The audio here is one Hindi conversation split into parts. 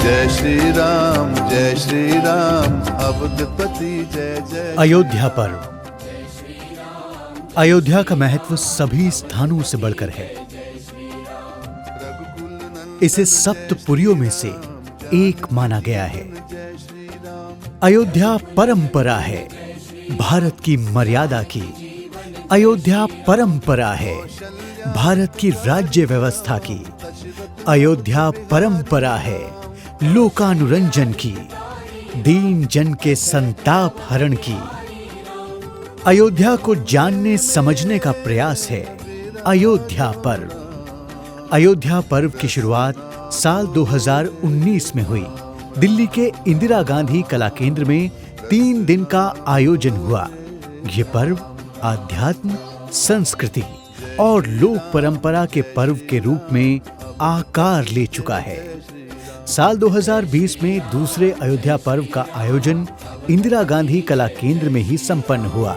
जय श्री राम अवधपति जय जय। अयोध्या पर्व। अयोध्या का महत्व सभी स्थानों से बढ़कर है। इसे सप्तपुरियों में से एक माना गया है। अयोध्या परंपरा है, भारत की मर्यादा की। अयोध्या परंपरा है, भारत की राज्य व्यवस्था की। अयोध्या परंपरा है, लोकानुरंजन की, दीन जन के संताप हरण की। अयोध्या को जानने समझने का प्रयास है अयोध्या पर्व। अयोध्या पर्व की शुरुआत साल 2019 में हुई। दिल्ली के इंदिरा गांधी कला केंद्र में 3 दिन का आयोजन हुआ। ये पर्व आध्यात्म, संस्कृति और लोक परंपरा के पर्व के रूप में आकार ले चुका है। साल 2020 में दूसरे अयोध्या पर्व का आयोजन इंदिरा गांधी कला केंद्र में ही संपन्न हुआ।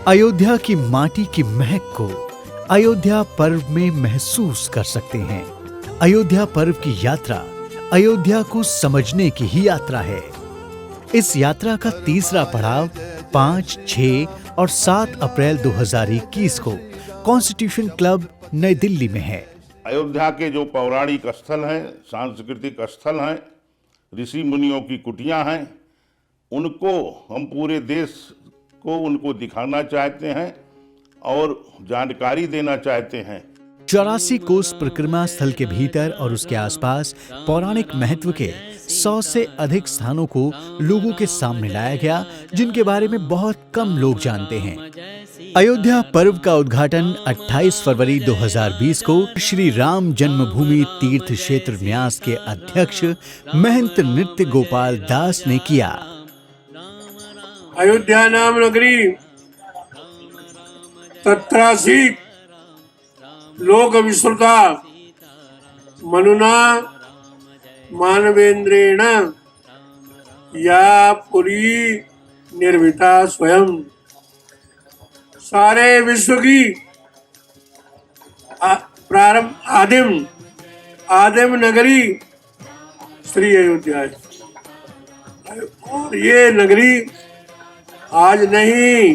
अयोध्या की माटी की महक को अयोध्या पर्व में महसूस कर सकते हैं। अयोध्या पर्व की यात्रा अयोध्या को समझने की ही यात्रा है। इस यात्रा का तीसरा पड़ाव 5, 6 और 7 अप्रैल 2021 को कॉन्स्टिट्यूशन क्लब नई दिल्ली में है। अयोध्या के जो पौराणिक स्थल हैं, सांस्कृतिक स्थल हैं, ऋषि मुनियों की कुटियां हैं, उनको हम पूरे देश को उनको दिखाना चाहते हैं और जानकारी देना चाहते हैं। 84 कोस परिक्रमा स्थल के भीतर और उसके आसपास पौराणिक महत्व के 100 से अधिक स्थानों को लोगों के सामने लाया गया, जिनके बारे में बहुत कम लोग जानते हैं। अयोध्या पर्व का उद्घाटन 28 फरवरी 2020 को श्री राम जन्मभूमि तीर्थ क्षेत्र न्यास के अध्यक्ष महंत नृत्य गोपाल दास ने किया। अयोध्या नाम नगरी तत्रासीत् लोक विश्रुता मनुना मानवेंद्रेण या पुरी निर्मिता स्वयं। सारे विश्व की प्रारंभ आदिम नगरी श्री अयोध्या है। और ये नगरी आज नहीं,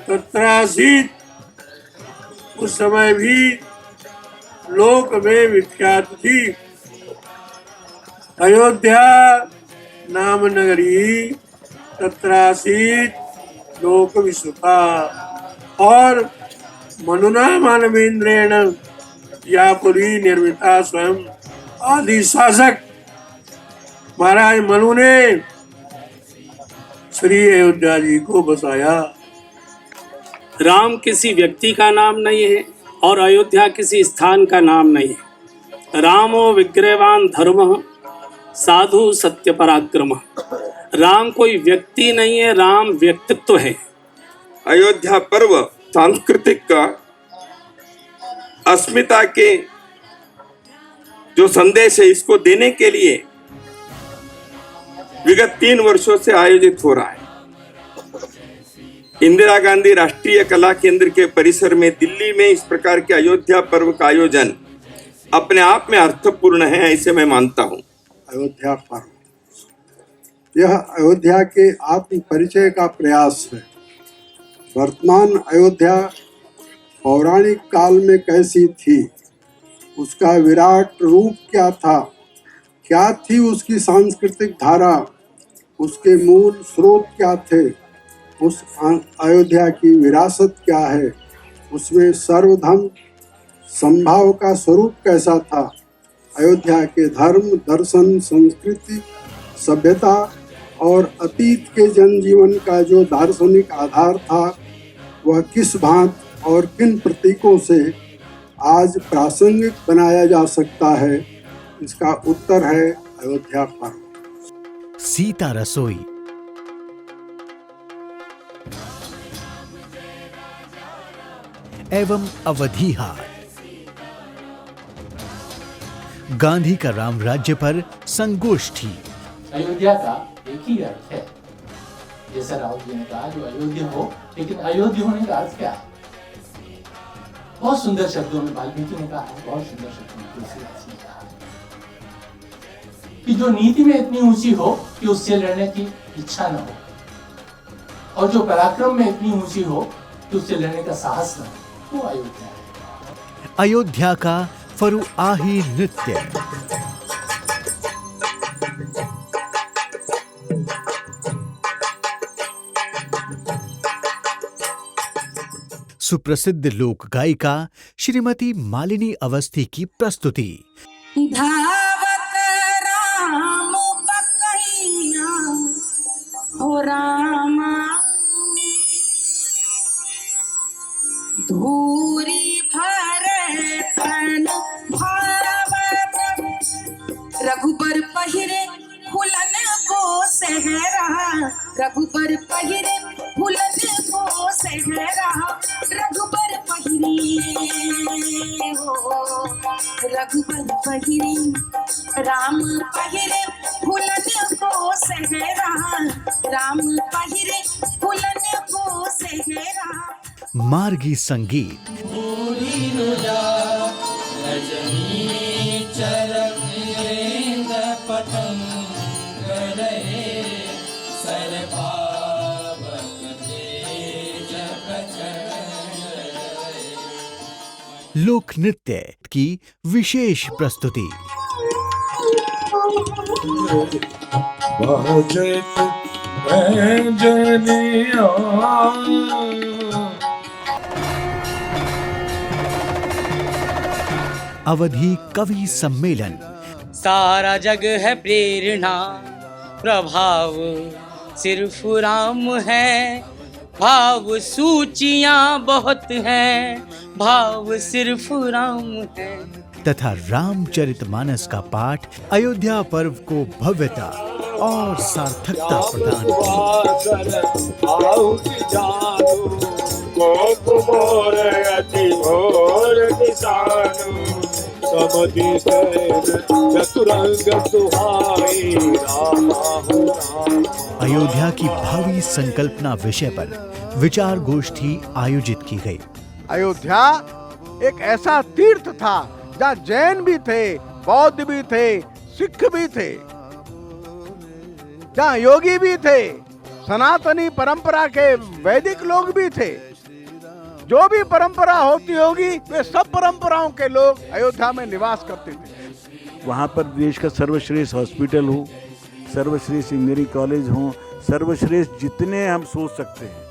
तत्रासीत् उस समय भी लोक में विख्यात थी। अयोध्या नाम नगरी तत्रासीत् लोक विश्रुता और मनुना मानवेंद्रेण या पुरी निर्मिता स्वयं। आदि शासक महाराज मनु ने श्री अयोध्या जी को बसाया। राम किसी व्यक्ति का नाम नहीं है और अयोध्या किसी स्थान का नाम नहीं है। रामो विग्रहवान धर्म साधु सत्य पराक्रम। राम कोई व्यक्ति नहीं है, राम व्यक्तित्व है। अयोध्या पर्व सांस्कृतिक का अस्मिता के जो संदेश है, इसको देने के लिए विगत 3 वर्षों से आयोजित हो रहा है। इंदिरा गांधी राष्ट्रीय कला केंद्र के परिसर में दिल्ली में इस प्रकार के अयोध्या पर्व का आयोजन अपने आप में अर्थपूर्ण है, ऐसे मैं मानता हूं। अयोध्या पर्व यह अयोध्या के आत्म परिचय का प्रयास है। वर्तमान अयोध्या पौराणिक काल में कैसी थी, उसका विराट रूप क्या था, क्या थी उसकी सांस्कृतिक धारा, उसके मूल स्रोत क्या थे, उस अयोध्या की विरासत क्या है, उसमें सर्वधर्म संभाव का स्वरूप कैसा था, अयोध्या के धर्म, दर्शन, संस्कृति, सभ्यता और अतीत के जनजीवन का जो दार्शनिक आधार था, वह किस भांति और किन प्रतीकों से आज प्रासंगिक बनाया जा सकता है, इसका उत्तर है अयोध्या पर्व। सीता रसोई। एवं अवधि हाट। गांधी का राम राज्य पर संगोष्ठी। अयोध्या का एक ही अर्थ है, जैसा राहुल जी ने कहा, जो अयोध्या हो, लेकिन अयोध्या होने का अर्थ क्या है? बहुत सुंदर शब्दों में वाल्मीकि ने कहा है, बहुत सुंदर शब्दों में तुलसीदास ने कहा है कि जो नीति में इतनी ऊंची हो कि उससे लड़ने की इच्छा न हो, और जो पराक्रम में इतनी ऊंची हो कि उससे लड़ने का साहस न हो, वो अयोध्या है। अयोध्या का फरुआही नृत्य। सुप्रसिद्ध लोक गायिका श्रीमती मालिनी अवस्थी की प्रस्तुति। धावत राम बकैया हो रामा, धूरी भरे तन भावत, रघुबर पहिरे फुलन को सहरा, रघुबर पहिरे फुलन को सहरा, रघुबर पहिरे हो, रघुबर पहिरे राम पहिरे फुलन को सहरा, राम पहिरे फुलन को सहरा। मार्गी संगीत। लोक नृत्य की विशेष प्रस्तुति। अवधि कवि सम्मेलन। सारा जग है प्रेरणा, प्रभाव सिर्फ राम है, भाव सूचियां बहुत हैं, भाव सिर्फ राम है। तथा रामचरितमानस का पाठ अयोध्या पर्व को भव्यता और सार्थकता प्रदान अयोध्या की भावी संकल्पना विषय पर विचार गोष्ठी आयोजित की गई। अयोध्या एक ऐसा तीर्थ था जहाँ जैन भी थे, बौद्ध भी थे, सिख भी थे, जहाँ योगी भी थे, सनातनी परंपरा के वैदिक लोग भी थे। जो भी परंपरा होती होगी वे सब परंपराओं के लोग अयोध्या में निवास करते थे। वहाँ पर देश का सर्वश्रेष्ठ हॉस्पिटल हो, सर्वश्रेष्ठ इंजीनियरिंग कॉलेज हो, सर्वश्रेष्ठ जितने हम सोच सकते हैं,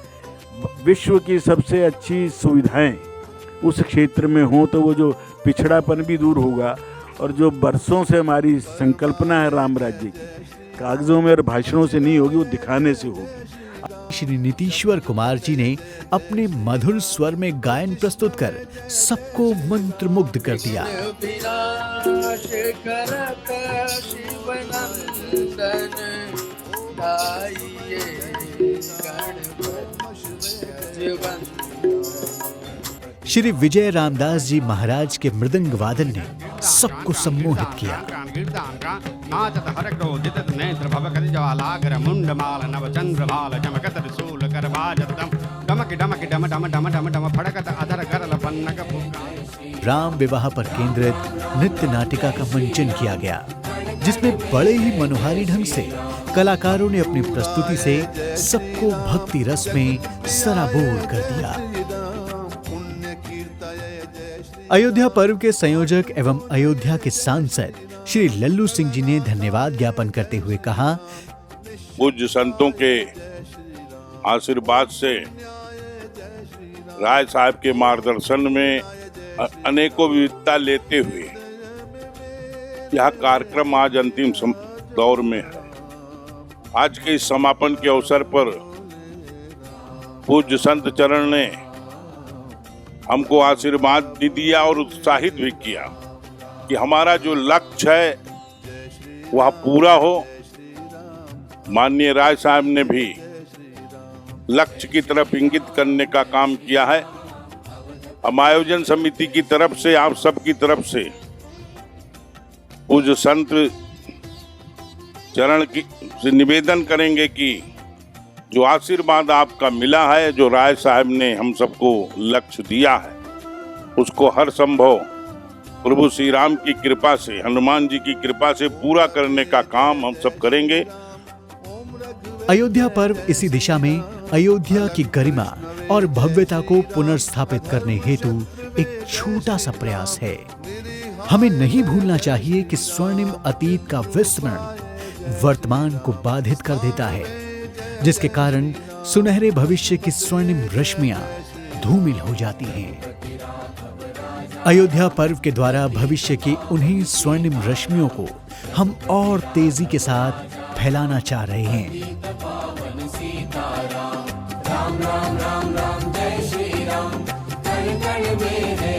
विश्व की सबसे अच्छी सुविधाएं उस क्षेत्र में हो, तो वो जो पिछड़ापन भी दूर होगा। और जो बरसों से हमारी संकल्पना है राम राज्य की, कागजों में और भाषणों से नहीं होगी, वो दिखाने से होगी। श्री नीतीश्वर कुमार जी ने अपने मधुर स्वर में गायन प्रस्तुत कर सबको मंत्रमुग्ध कर दिया। श्री विजय रामदास जी महाराज के मृदंग वादन ने सबको सम्मोहित किया। राम विवाह पर केंद्रित नृत्य नाटिका का मंचन किया गया, जिसमें बड़े ही मनोहारी ढंग से कलाकारों ने अपनी प्रस्तुति से सबको भक्ति रस में सराबोर कर दिया। अयोध्या पर्व के संयोजक एवं अयोध्या के सांसद श्री लल्लू सिंह जी ने धन्यवाद ज्ञापन करते हुए कहा, पूज्य संतों के आशीर्वाद से, राय साहब के मार्गदर्शन में अनेकों विविधता लेते हुए यह कार्यक्रम आज अंतिम दौर में है। आज के इस समापन के अवसर पर पूज्य संत चरण ने हमको आशीर्वाद भी दिया और उत्साहित भी किया कि हमारा जो लक्ष्य है वह पूरा हो। माननीय राय साहब ने भी लक्ष्य की तरफ इंगित करने का काम किया है। हम आयोजन समिति की तरफ से, आप सबकी तरफ से पूज्य संत चरण की से निवेदन करेंगे कि जो आशीर्वाद आपका मिला है, जो राय साहब ने हम सबको लक्ष्य दिया है, उसको हर संभव प्रभु श्री राम की कृपा से, हनुमान जी की कृपा से पूरा करने का काम हम सब करेंगे। अयोध्या पर्व इसी दिशा में अयोध्या की गरिमा और भव्यता को पुनर्स्थापित करने हेतु एक छोटा सा प्रयास है। हमें नहीं भूलना चाहिए कि स्वर्णिम अतीत का विस्मरण वर्तमान को बाधित कर देता है, जिसके कारण सुनहरे भविष्य की स्वर्णिम रश्मियां धूमिल हो जाती हैं। अयोध्या पर्व के द्वारा भविष्य की उन्हीं स्वर्णिम रश्मियों को हम और तेजी के साथ फैलाना चाह रहे हैं। राम राम राम राम जय श्री राम, कण कण में है